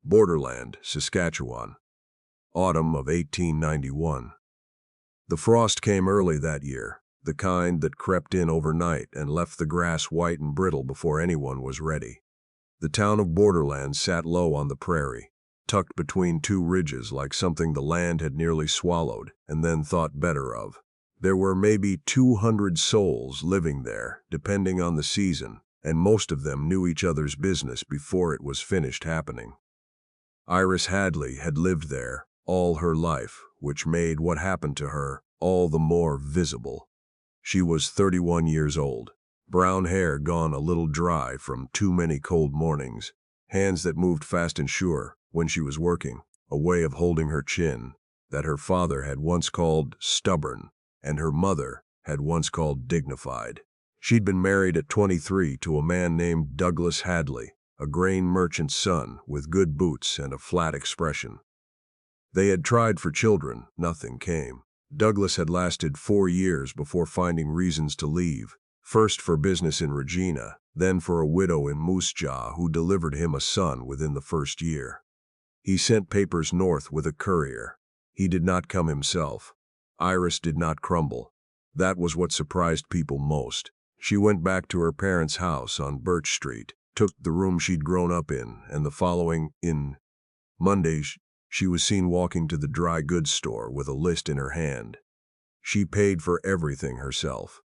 Borderland, Saskatchewan. Autumn of 1891. The frost came early that year, the kind that crept in overnight and left the grass white and brittle before anyone was ready. The town of Borderland sat low on the prairie, tucked between two ridges like something the land had nearly swallowed and then thought better of. There were maybe 200 souls living there, depending on the season, and most of them knew each other's business before it was finished happening. Iris Hadley had lived there all her life, which made what happened to her all the more visible. She was 31 years old, brown hair gone a little dry from too many cold mornings, hands that moved fast and sure when she was working, a way of holding her chin that her father had once called stubborn and her mother had once called dignified. She'd been married at 23 to a man named Douglas Hadley, a grain merchant's son with good boots and a flat expression. They had tried for children, nothing came. Douglas had lasted 4 years before finding reasons to leave, first for business in Regina, then for a widow in Moose Jaw who delivered him a son within the first year. He sent papers north with a courier. He did not come himself. Iris did not crumble. That was what surprised people most. She went back to her parents' house on Birch Street, took the room she'd grown up in, and the following Monday, she was seen walking to the dry goods store with a list in her hand. She paid for everything herself.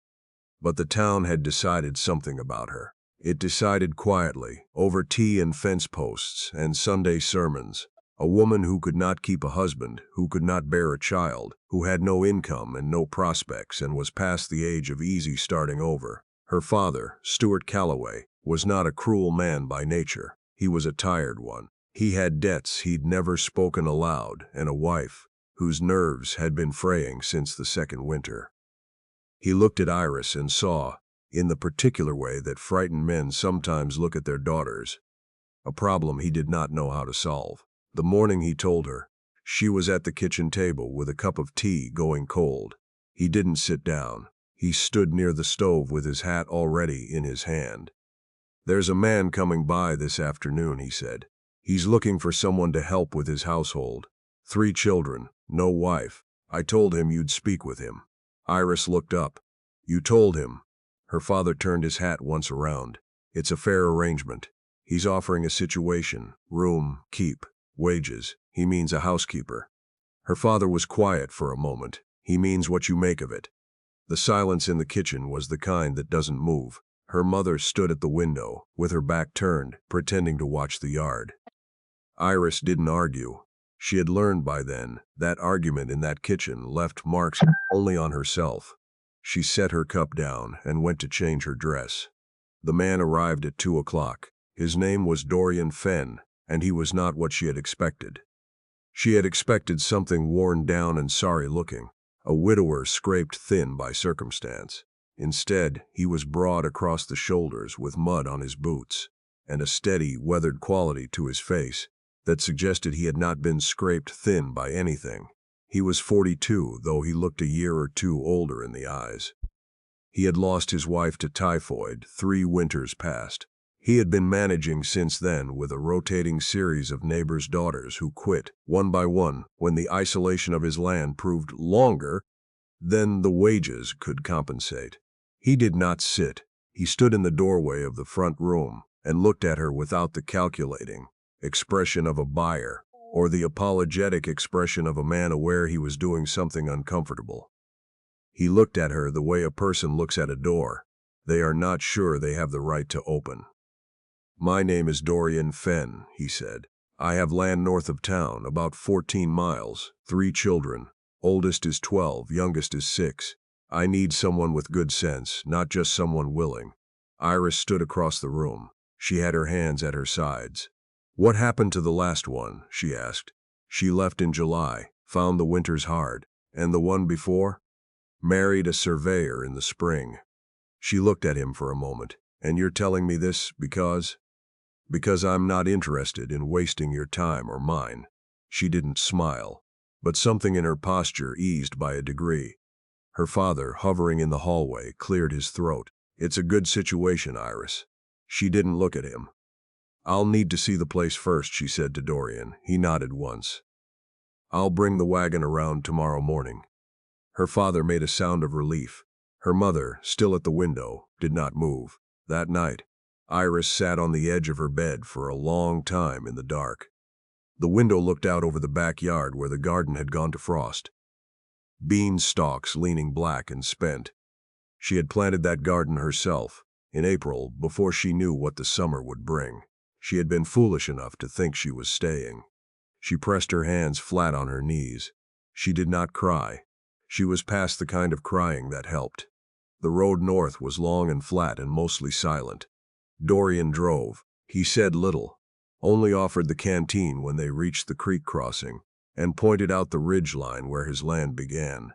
But the town had decided something about her. It decided quietly, over tea and fence posts and Sunday sermons. A woman who could not keep a husband, who could not bear a child, who had no income and no prospects and was past the age of easy starting over. Her father, Stuart Calloway, was not a cruel man by nature. He was a tired one. He had debts he'd never spoken aloud and a wife whose nerves had been fraying since the second winter. He looked at Iris and saw, in the particular way that frightened men sometimes look at their daughters, a problem he did not know how to solve. The morning he told her, she was at the kitchen table with a cup of tea going cold. He didn't sit down. He stood near the stove with his hat already in his hand. "There's a man coming by this afternoon," he said. "He's looking for someone to help with his household. 3 children, no wife. I told him you'd speak with him." Iris looked up. "You told him?" Her father turned his hat once around. "It's a fair arrangement. He's offering a situation, room, keep, wages. He means a housekeeper." Her father was quiet for a moment. "He means what you make of it." The silence in the kitchen was the kind that doesn't move. Her mother stood at the window, with her back turned, pretending to watch the yard. Iris didn't argue. She had learned by then that argument in that kitchen left marks only on herself. She set her cup down and went to change her dress. The man arrived at 2 o'clock. His name was Dorian Fenn, and he was not what she had expected. She had expected something worn down and sorry-looking, a widower scraped thin by circumstance. Instead, he was broad across the shoulders with mud on his boots, and a steady, weathered quality to his face that suggested he had not been scraped thin by anything. He was 42, though he looked a year or 2 older in the eyes. He had lost his wife to typhoid 3 winters past. He had been managing since then with a rotating series of neighbors' daughters who quit, one by one, when the isolation of his land proved longer than the wages could compensate. He did not sit. He stood in the doorway of the front room and looked at her without the calculating expression of a buyer or the apologetic expression of a man aware he was doing something uncomfortable. He looked at her the way a person looks at a door they are not sure they have the right to open. "My name is Dorian Fenn," he said. "I have land north of town, about 14 miles, 3 children. Oldest is 12, youngest is 6. I need someone with good sense, not just someone willing." Iris stood across the room. She had her hands at her sides. "What happened to the last one?" she asked. "She left in July, found the winters hard. And the one before?" "Married a surveyor in the spring." She looked at him for a moment. "And you're telling me this because?" "Because I'm not interested in wasting your time or mine." She didn't smile, but something in her posture eased by a degree. Her father, hovering in the hallway, cleared his throat. "It's a good situation, Iris." She didn't look at him. "I'll need to see the place first," she said to Dorian. He nodded once. "I'll bring the wagon around tomorrow morning." Her father made a sound of relief. Her mother, still at the window, did not move. That night, Iris sat on the edge of her bed for a long time in the dark. The window looked out over the backyard where the garden had gone to frost. Bean stalks leaning black and spent. She had planted that garden herself, in April, before she knew what the summer would bring. She had been foolish enough to think she was staying. She pressed her hands flat on her knees. She did not cry. She was past the kind of crying that helped. The road north was long and flat and mostly silent. Dorian drove. He said little, only offered the canteen when they reached the creek crossing, and pointed out the ridge line where his land began.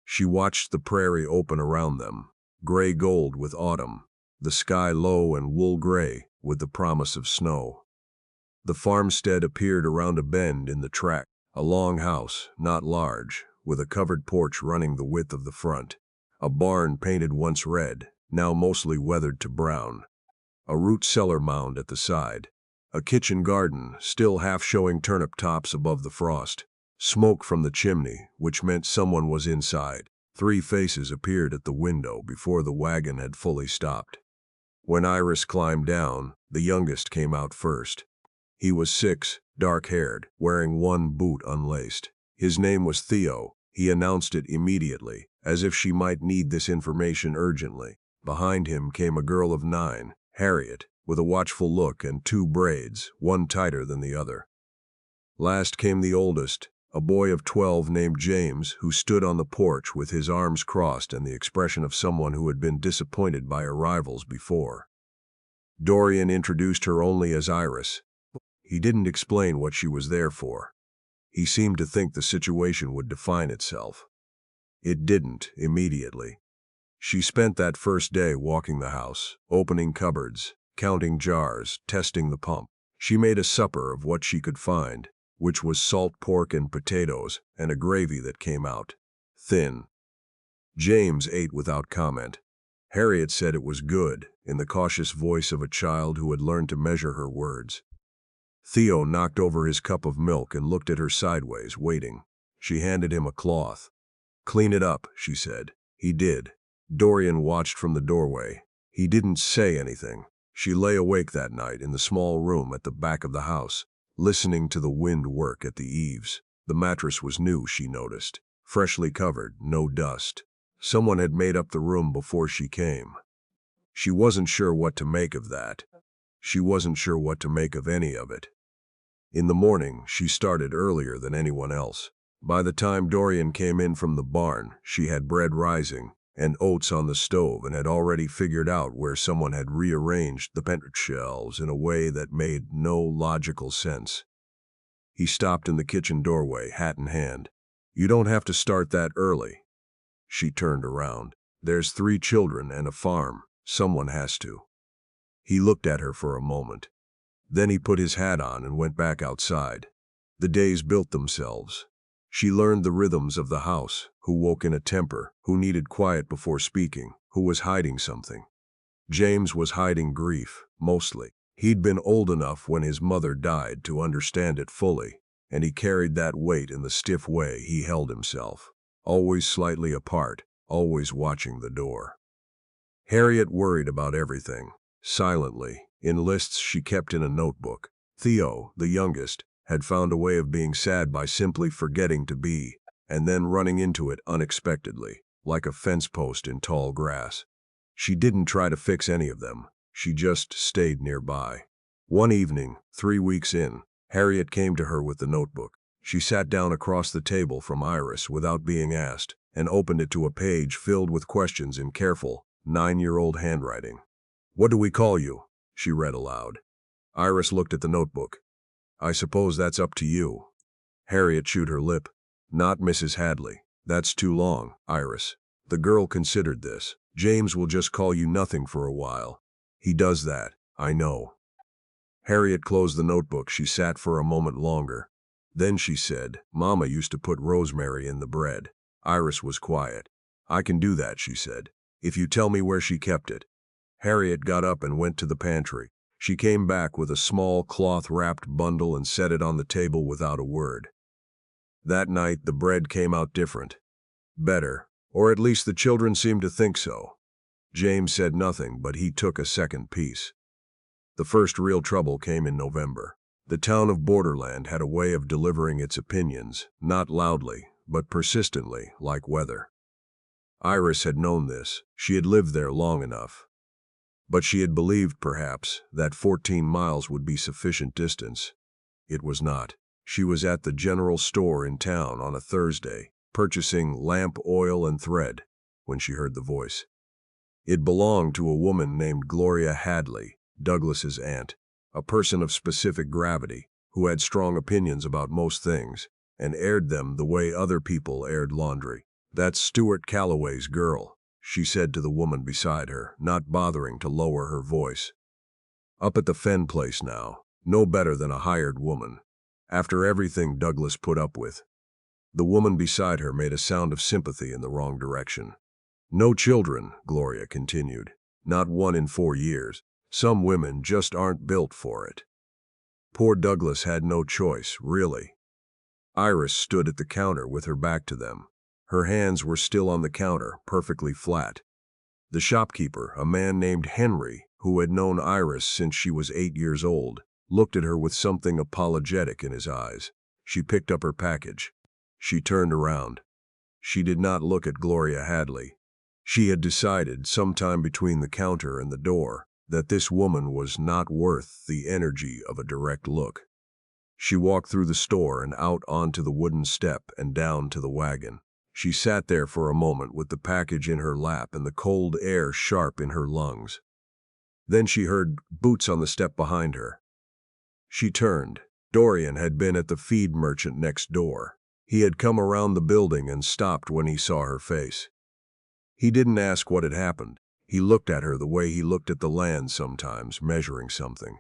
She watched the prairie open around them, gray gold with autumn, the sky low and wool gray with the promise of snow. The farmstead appeared around a bend in the track, a long house, not large, with a covered porch running the width of the front, a barn painted once red, now mostly weathered to brown, a root cellar mound at the side, a kitchen garden still half showing turnip tops above the frost, smoke from the chimney, which meant someone was inside. 3 faces appeared at the window before the wagon had fully stopped. When Iris climbed down, the youngest came out first. He was 6, dark-haired, wearing one boot unlaced. His name was Theo. He announced it immediately, as if she might need this information urgently. Behind him came a girl of 9, Harriet, with a watchful look and 2 braids, one tighter than the other. Last came the oldest, a boy of 12 named James, who stood on the porch with his arms crossed and the expression of someone who had been disappointed by arrivals before. Dorian introduced her only as Iris. He didn't explain what she was there for. He seemed to think the situation would define itself. It didn't, immediately. She spent that first day walking the house, opening cupboards, counting jars, testing the pump. She made a supper of what she could find, which was salt pork and potatoes, and a gravy that came out thin. James ate without comment. Harriet said it was good, in the cautious voice of a child who had learned to measure her words. Theo knocked over his cup of milk and looked at her sideways, waiting. She handed him a cloth. "Clean it up," she said. He did. Dorian watched from the doorway. He didn't say anything. She lay awake that night in the small room at the back of the house, listening to the wind work at the eaves. The mattress was new, she noticed. Freshly covered, no dust. Someone had made up the room before she came. She wasn't sure what to make of that. She wasn't sure what to make of any of it. In the morning, she started earlier than anyone else. By the time Dorian came in from the barn, she had bread rising and oats on the stove and had already figured out where someone had rearranged the pantry shelves in a way that made no logical sense. He stopped in the kitchen doorway, hat in hand. "You don't have to start that early." She turned around. "There's 3 children and a farm. Someone has to." He looked at her for a moment. Then he put his hat on and went back outside. The days built themselves. She learned the rhythms of the house, who woke in a temper, who needed quiet before speaking, who was hiding something. James was hiding grief, mostly. He'd been old enough when his mother died to understand it fully, and he carried that weight in the stiff way he held himself, always slightly apart, always watching the door. Harriet worried about everything, silently, in lists she kept in a notebook. Theo, the youngest, had found a way of being sad by simply forgetting to be, and then running into it unexpectedly, like a fence post in tall grass. She didn't try to fix any of them. She just stayed nearby. One evening, 3 weeks in, Harriet came to her with the notebook. She sat down across the table from Iris without being asked, and opened it to a page filled with questions in careful, 9-year-old handwriting. "What do we call you?" she read aloud. Iris looked at the notebook. "I suppose that's up to you." Harriet chewed her lip. "Not Mrs. Hadley. That's too long, Iris." The girl considered this. "James will just call you nothing for a while. He does that, I know." Harriet closed the notebook. She sat for a moment longer. Then she said, "Mama used to put rosemary in the bread." Iris was quiet. "I can do that," she said, "if you tell me where she kept it." Harriet got up and went to the pantry. She came back with a small cloth-wrapped bundle and set it on the table without a word. That night, the bread came out different. Better, or at least the children seemed to think so. James said nothing, but he took a second piece. The first real trouble came in November. The town of Borderland had a way of delivering its opinions, not loudly, but persistently, like weather. Iris had known this. She had lived there long enough. But she had believed, perhaps, that 14 miles would be sufficient distance. It was not. She was at the general store in town on a Thursday, purchasing lamp oil and thread, when she heard the voice. It belonged to a woman named Gloria Hadley, Douglas's aunt, a person of specific gravity, who had strong opinions about most things, and aired them the way other people aired laundry. "That's Stuart Calloway's girl," she said to the woman beside her, not bothering to lower her voice. "Up at the Fenn place now, no better than a hired woman, after everything Douglas put up with." The woman beside her made a sound of sympathy in the wrong direction. "No children," Gloria continued. "Not one in 4 years. Some women just aren't built for it." Poor Douglas had no choice, really. Iris stood at the counter with her back to them. Her hands were still on the counter, perfectly flat. The shopkeeper, a man named Henry, who had known Iris since she was 8 years old, looked at her with something apologetic in his eyes. She picked up her package. She turned around. She did not look at Gloria Hadley. She had decided, sometime between the counter and the door, that this woman was not worth the energy of a direct look. She walked through the store and out onto the wooden step and down to the wagon. She sat there for a moment with the package in her lap and the cold air sharp in her lungs. Then she heard boots on the step behind her. She turned. Dorian had been at the feed merchant next door. He had come around the building and stopped when he saw her face. He didn't ask what had happened. He looked at her the way he looked at the land sometimes, measuring something.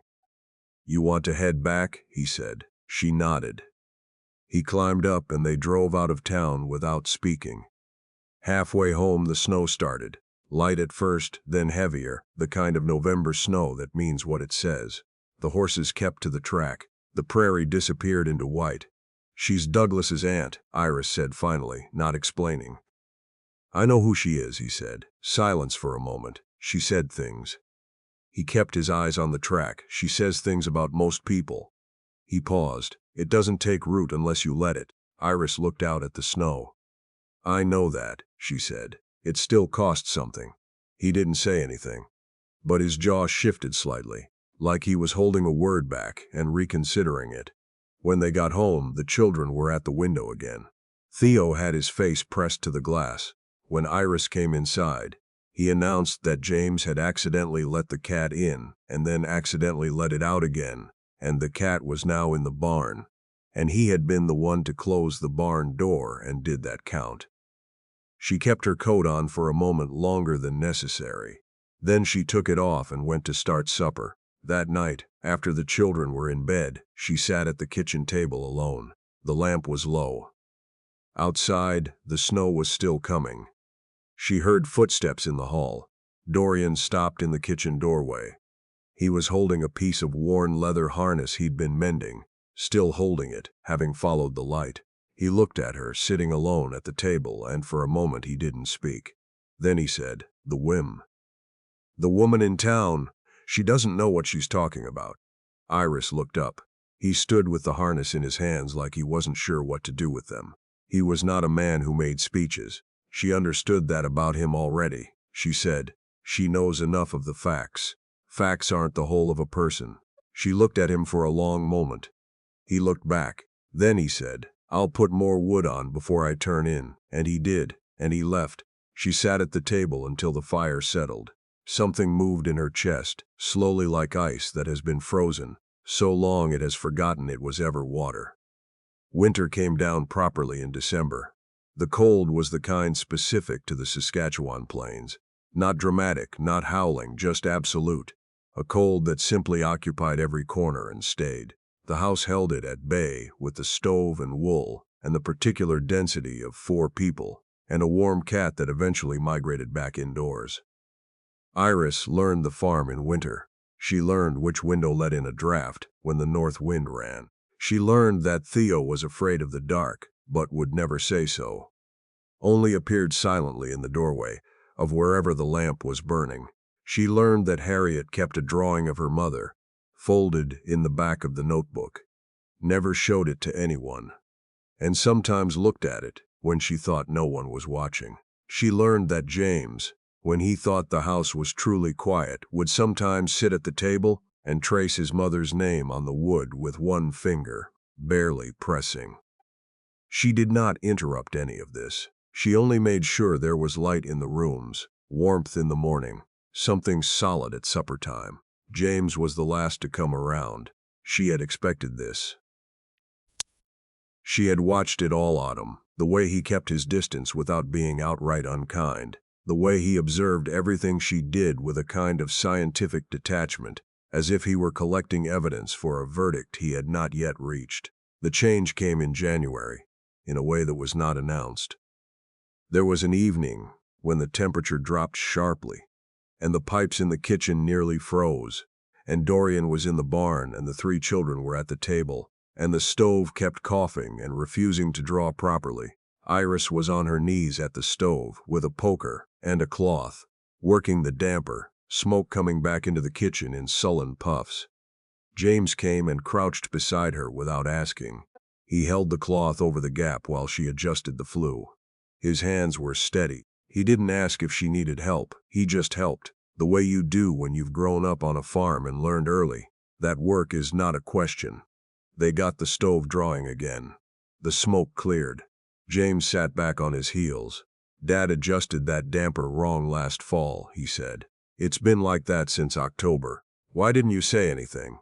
"You want to head back?" he said. She nodded. He climbed up and they drove out of town without speaking. Halfway home the snow started. Light at first, then heavier, the kind of November snow that means what it says. The horses kept to the track. The prairie disappeared into white. "She's Douglas's aunt," Iris said finally, not explaining. "I know who she is," he said. Silence for a moment. "She said things." He kept his eyes on the track. "She says things about most people." He paused. "It doesn't take root unless you let it." Iris looked out at the snow. "I know that," she said. "It still costs something." He didn't say anything, but his jaw shifted slightly, like he was holding a word back and reconsidering it. When they got home, the children were at the window again. Theo had his face pressed to the glass. When Iris came inside, he announced that James had accidentally let the cat in and then accidentally let it out again, and the cat was now in the barn, and he had been the one to close the barn door and did that count. She kept her coat on for a moment longer than necessary. Then she took it off and went to start supper. That night, after the children were in bed, she sat at the kitchen table alone. The lamp was low. Outside, the snow was still coming. She heard footsteps in the hall. Dorian stopped in the kitchen doorway. He was holding a piece of worn leather harness he'd been mending, still holding it, having followed the light. He looked at her, sitting alone at the table, and for a moment he didn't speak. Then he said, "The whim. The woman in town, she doesn't know what she's talking about." Iris looked up. He stood with the harness in his hands like he wasn't sure what to do with them. He was not a man who made speeches. She understood that about him already. She said, "She knows enough of the facts. Facts aren't the whole of a person." She looked at him for a long moment. He looked back. Then he said, "I'll put more wood on before I turn in." And he did, and he left. She sat at the table until the fire settled. Something moved in her chest, slowly like ice that has been frozen, so long it has forgotten it was ever water. Winter came down properly in December. The cold was the kind specific to the Saskatchewan plains. Not dramatic, not howling, just absolute. A cold that simply occupied every corner and stayed. The house held it at bay with the stove and wool and the particular density of 4 people and a warm cat that eventually migrated back indoors. Iris learned the farm in winter. She learned which window let in a draft when the north wind ran. She learned that Theo was afraid of the dark, but would never say so. Only appeared silently in the doorway of wherever the lamp was burning. She learned that Harriet kept a drawing of her mother, folded in the back of the notebook, never showed it to anyone, and sometimes looked at it when she thought no one was watching. She learned that James, when he thought the house was truly quiet, would sometimes sit at the table and trace his mother's name on the wood with one finger, barely pressing. She did not interrupt any of this. She only made sure there was light in the rooms, warmth in the morning, something solid at supper time. James was the last to come around. She had expected this. She had watched it all autumn, the way he kept his distance without being outright unkind, the way he observed everything she did with a kind of scientific detachment, as if he were collecting evidence for a verdict he had not yet reached. The change came in January, in a way that was not announced. There was an evening when the temperature dropped sharply, and the pipes in the kitchen nearly froze, and Dorian was in the barn and the 3 children were at the table, and the stove kept coughing and refusing to draw properly. Iris was on her knees at the stove with a poker and a cloth, working the damper, smoke coming back into the kitchen in sullen puffs. James came and crouched beside her without asking. He held the cloth over the gap while she adjusted the flue. His hands were steady. He didn't ask if she needed help. He just helped, the way you do when you've grown up on a farm and learned early that work is not a question. They got the stove drawing again. The smoke cleared. James sat back on his heels. "Dad adjusted that damper wrong last fall," he said. "It's been like that since October. Why didn't you say anything?"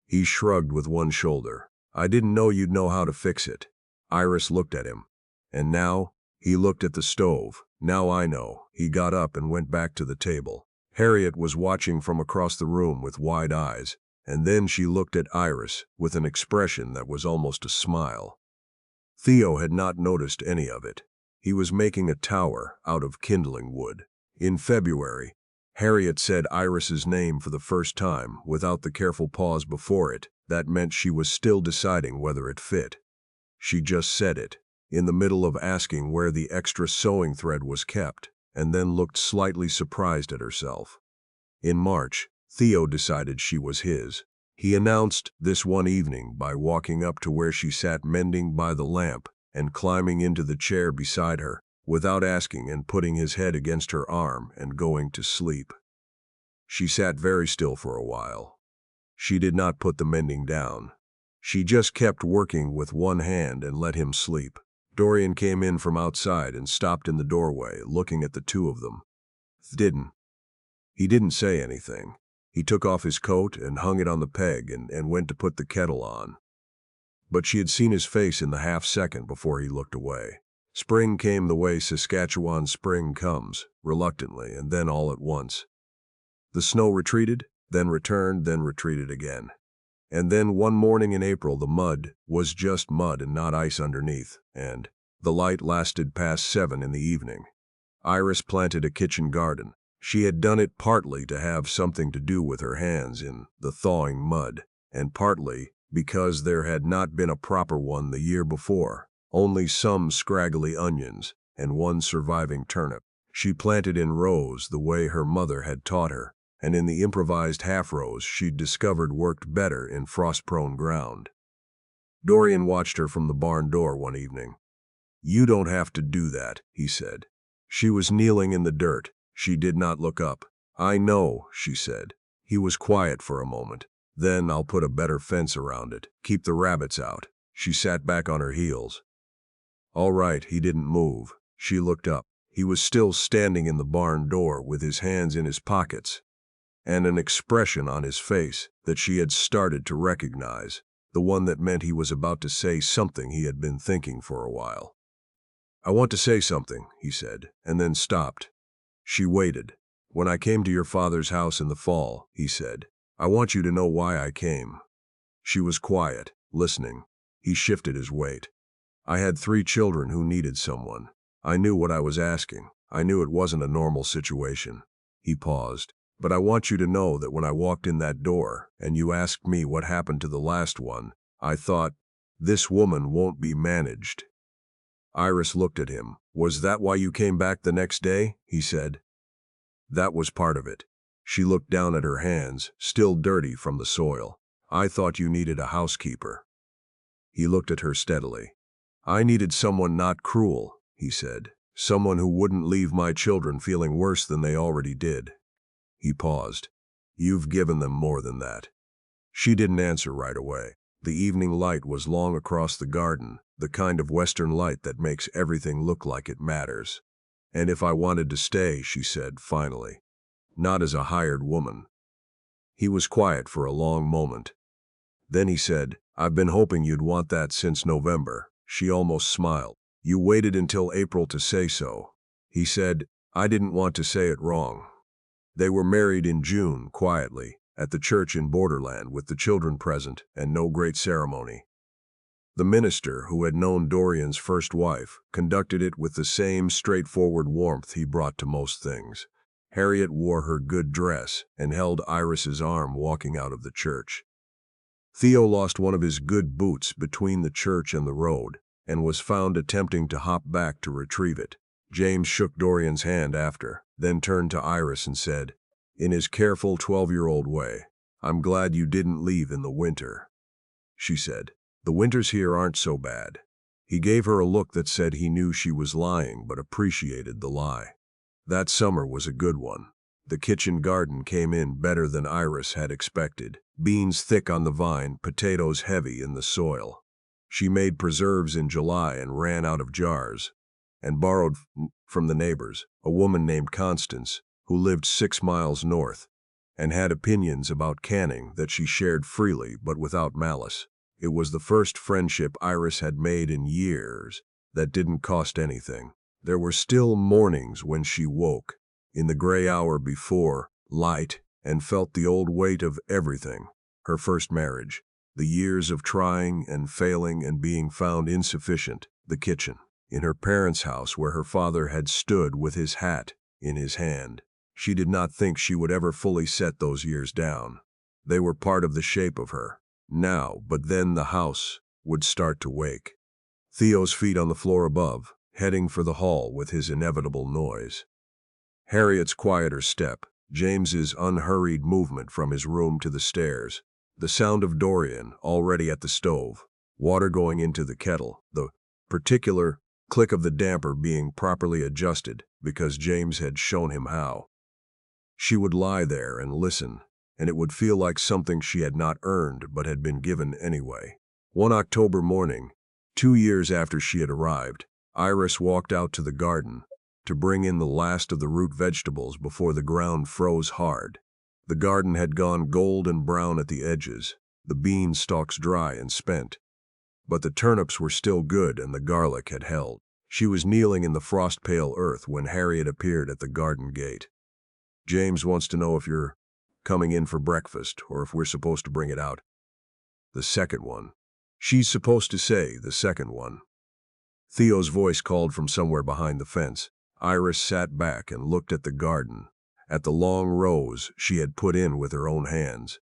He shrugged with one shoulder. "I didn't know you'd know how to fix it." Iris looked at him. "And now?" He looked at the stove. "Now I know." He got up and went back to the table. Harriet was watching from across the room with wide eyes, and then she looked at Iris with an expression that was almost a smile. Theo had not noticed any of it. He was making a tower out of kindling wood. In February, Harriet said Iris's name for the first time without the careful pause before it. That meant she was still deciding whether it fit. She just said it, in the middle of asking where the extra sewing thread was kept, and then looked slightly surprised at herself. In March, Theo decided she was his. He announced this one evening by walking up to where she sat mending by the lamp and climbing into the chair beside her, without asking, and putting his head against her arm and going to sleep. She sat very still for a while. She did not put the mending down. She just kept working with one hand and let him sleep. Dorian came in from outside and stopped in the doorway, looking at the two of them. He didn't say anything. He took off his coat and hung it on the peg and went to put the kettle on. But she had seen his face in the half-second before he looked away. Spring came the way Saskatchewan spring comes, reluctantly, and then all at once. The snow retreated, then returned, then retreated again. And then one morning in April the mud was just mud and not ice underneath, and the light lasted past 7 in the evening. Iris planted a kitchen garden. She had done it partly to have something to do with her hands in the thawing mud, and partly because there had not been a proper one the year before, only some scraggly onions and one surviving turnip. She planted in rows the way her mother had taught her, and in the improvised half-rows she'd discovered worked better in frost-prone ground. Dorian watched her from the barn door one evening. "You don't have to do that," he said. She was kneeling in the dirt. She did not look up. "I know," she said. He was quiet for a moment. "Then I'll put a better fence around it. Keep the rabbits out." She sat back on her heels. "All right." He didn't move. She looked up. He was still standing in the barn door with his hands in his pockets, and an expression on his face that she had started to recognize, the one that meant he was about to say something he had been thinking for a while. "I want to say something," he said, and then stopped. She waited. "When I came to your father's house in the fall," he said, "I want you to know why I came." She was quiet, listening. He shifted his weight. "I had 3 children who needed someone. I knew what I was asking. I knew it wasn't a normal situation." He paused. But I want you to know that when I walked in that door and you asked me what happened to the last one, I thought, this woman won't be managed. Iris looked at him. Was that why you came back the next day? He said. That was part of it. She looked down at her hands, still dirty from the soil. I thought you needed a housekeeper. He looked at her steadily. I needed someone not cruel, he said. Someone who wouldn't leave my children feeling worse than they already did. He paused. You've given them more than that. She didn't answer right away. The evening light was long across the garden, the kind of western light that makes everything look like it matters. And if I wanted to stay, she said finally. Not as a hired woman. He was quiet for a long moment. Then he said, I've been hoping you'd want that since November. She almost smiled. You waited until April to say so. He said, I didn't want to say it wrong. They were married in June, quietly, at the church in Borderland with the children present and no great ceremony. The minister, who had known Dorian's first wife, conducted it with the same straightforward warmth he brought to most things. Harriet wore her good dress and held Iris's arm walking out of the church. Theo lost one of his good boots between the church and the road and was found attempting to hop back to retrieve it. James shook Dorian's hand after, then turned to Iris and said, in his careful 12-year-old way, I'm glad you didn't leave in the winter. She said, the winters here aren't so bad. He gave her a look that said he knew she was lying but appreciated the lie. That summer was a good one. The kitchen garden came in better than Iris had expected. Beans thick on the vine, potatoes heavy in the soil. She made preserves in July and ran out of jars, and borrowed from the neighbors, a woman named Constance, who lived 6 miles north, and had opinions about canning that she shared freely but without malice. It was the first friendship Iris had made in years that didn't cost anything. There were still mornings when she woke, in the gray hour before light, and felt the old weight of everything. Her first marriage, the years of trying and failing and being found insufficient, the kitchen, in her parents' house where her father had stood with his hat in his hand. She did not think she would ever fully set those years down. They were part of the shape of her now, but then the house would start to wake. Theo's feet on the floor above, heading for the hall with his inevitable noise. Harriet's quieter step, James's unhurried movement from his room to the stairs, the sound of Dorian already at the stove, water going into the kettle, the particular click of the damper being properly adjusted because James had shown him how. She would lie there and listen, and it would feel like something she had not earned but had been given anyway. One October morning, 2 years after she had arrived, Iris walked out to the garden to bring in the last of the root vegetables before the ground froze hard. The garden had gone gold and brown at the edges, the bean stalks dry and spent. But the turnips were still good and the garlic had held. She was kneeling in the frost-pale earth when Harriet appeared at the garden gate. James wants to know if you're coming in for breakfast or if we're supposed to bring it out. The second one. She's supposed to say the second one. Theo's voice called from somewhere behind the fence. Iris sat back and looked at the garden, at the long rows she had put in with her own hands,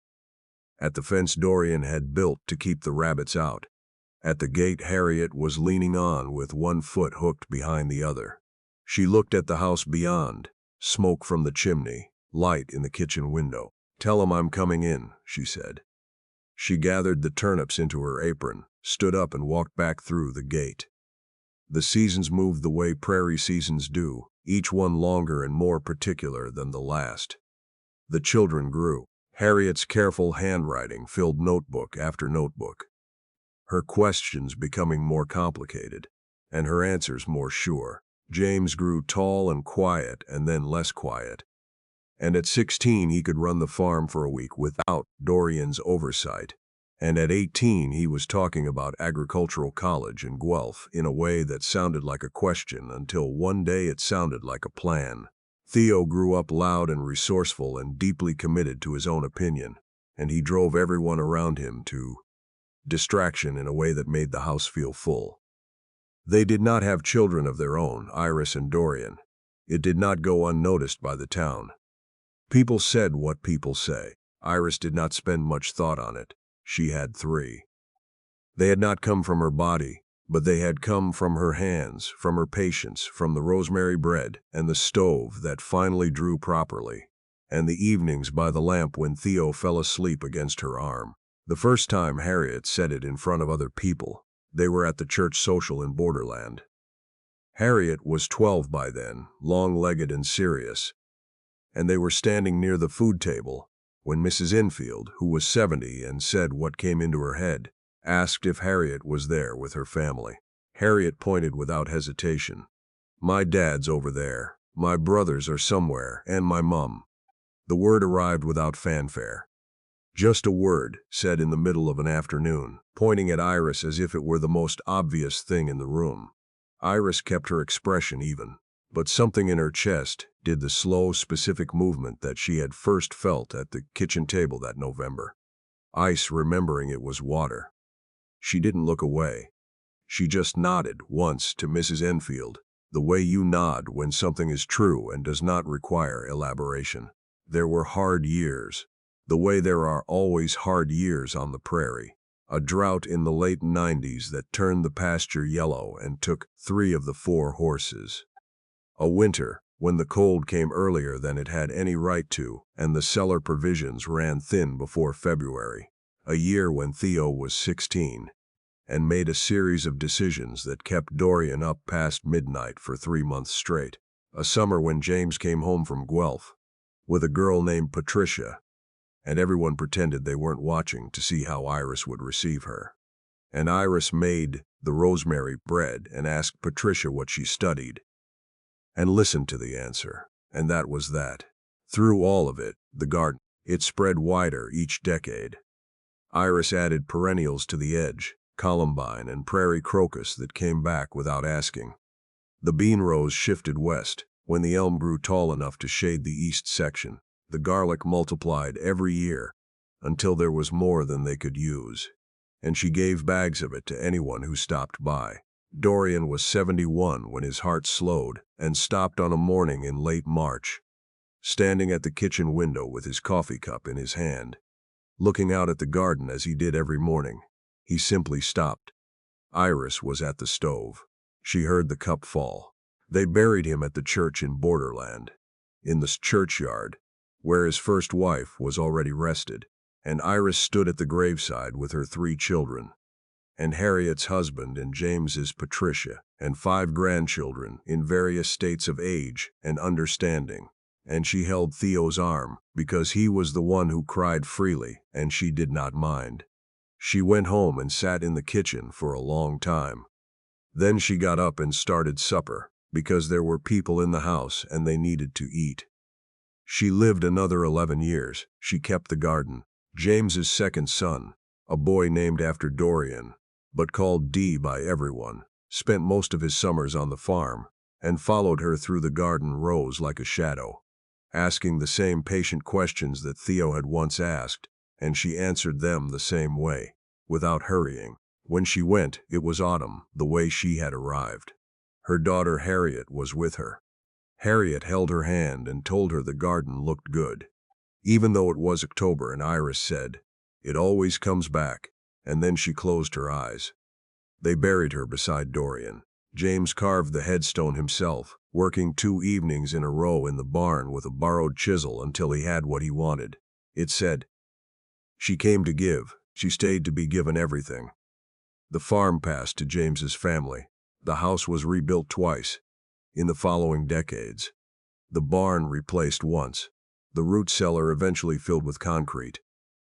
at the fence Dorian had built to keep the rabbits out. At the gate Harriet was leaning on with one foot hooked behind the other. She looked at the house beyond, smoke from the chimney, light in the kitchen window. Tell him I'm coming in, she said. She gathered the turnips into her apron, stood up and walked back through the gate. The seasons moved the way prairie seasons do, each one longer and more particular than the last. The children grew. Harriet's careful handwriting filled notebook after notebook, her questions becoming more complicated, and her answers more sure. James grew tall and quiet and then less quiet. And at 16 he could run the farm for a week without Dorian's oversight. And at 18 he was talking about agricultural college in Guelph in a way that sounded like a question until one day it sounded like a plan. Theo grew up loud and resourceful and deeply committed to his own opinion, and he drove everyone around him to distraction in a way that made the house feel full. They did not have children of their own, Iris and Dorian. It did not go unnoticed by the town. People said what people say. Iris did not spend much thought on it. She had 3. They had not come from her body, but they had come from her hands, from her patience, from the rosemary bread, and the stove that finally drew properly, and the evenings by the lamp when Theo fell asleep against her arm. The first time Harriet said it in front of other people, they were at the church social in Borderland. Harriet was 12 by then, long-legged and serious, and they were standing near the food table when Mrs. Infield, who was 70 and said what came into her head, asked if Harriet was there with her family. Harriet pointed without hesitation. "My dad's over there, my brothers are somewhere, and my mum." The word arrived without fanfare. Just a word, said in the middle of an afternoon, pointing at Iris as if it were the most obvious thing in the room. Iris kept her expression even, but something in her chest did the slow, specific movement that she had first felt at the kitchen table that November. Ice remembering it was water. She didn't look away. She just nodded once to Mrs. Enfield, the way you nod when something is true and does not require elaboration. There were hard years, the way there are always hard years on the prairie. A drought in the late 90s that turned the pasture yellow and took 3 of the 4 horses. A winter when the cold came earlier than it had any right to, and the cellar provisions ran thin before February. A year when Theo was 16, and made a series of decisions that kept Dorian up past midnight for 3 months straight. A summer when James came home from Guelph with a girl named Patricia, and everyone pretended they weren't watching to see how Iris would receive her. And Iris made the rosemary bread and asked Patricia what she studied, and listened to the answer, and that was that. Through all of it, the garden, it spread wider each decade. Iris added perennials to the edge, columbine and prairie crocus that came back without asking. The bean rows shifted west when the elm grew tall enough to shade the east section. The garlic multiplied every year until there was more than they could use, and she gave bags of it to anyone who stopped by. Dorian was 71 when his heart slowed and stopped on a morning in late March, standing at the kitchen window with his coffee cup in his hand, looking out at the garden as he did every morning. He simply stopped. Iris was at the stove. She heard the cup fall. They buried him at the church in Borderland, in the churchyard, where his first wife was already rested, and Iris stood at the graveside with her 3 children, and Harriet's husband and James's Patricia, and 5 grandchildren in various states of age and understanding, and she held Theo's arm because he was the one who cried freely, and she did not mind. She went home and sat in the kitchen for a long time. Then she got up and started supper, because there were people in the house and they needed to eat. She lived another 11 years. She kept the garden. James's second son, a boy named after Dorian, but called D by everyone, spent most of his summers on the farm, and followed her through the garden rows like a shadow, asking the same patient questions that Theo had once asked, and she answered them the same way, without hurrying. When she went, it was autumn, the way she had arrived. Her daughter Harriet was with her. Harriet held her hand and told her the garden looked good, even though it was October, and Iris said, "It always comes back," and then she closed her eyes. They buried her beside Dorian. James carved the headstone himself, working 2 evenings in a row in the barn with a borrowed chisel until he had what he wanted. It said, "She came to give, she stayed to be given everything." The farm passed to James's family. The house was rebuilt twice in the following decades. The barn replaced once. The root cellar eventually filled with concrete.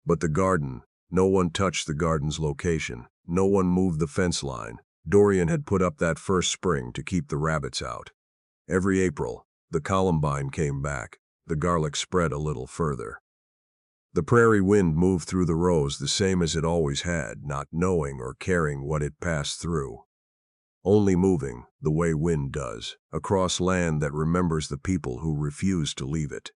But the garden, no one touched the garden's location. No one moved the fence line. Dorian had put up that first spring to keep the rabbits out. Every April, the columbine came back. The garlic spread a little further. The prairie wind moved through the rows the same as it always had, not knowing or caring what it passed through. Only moving, the way wind does, across land that remembers the people who refuse to leave it.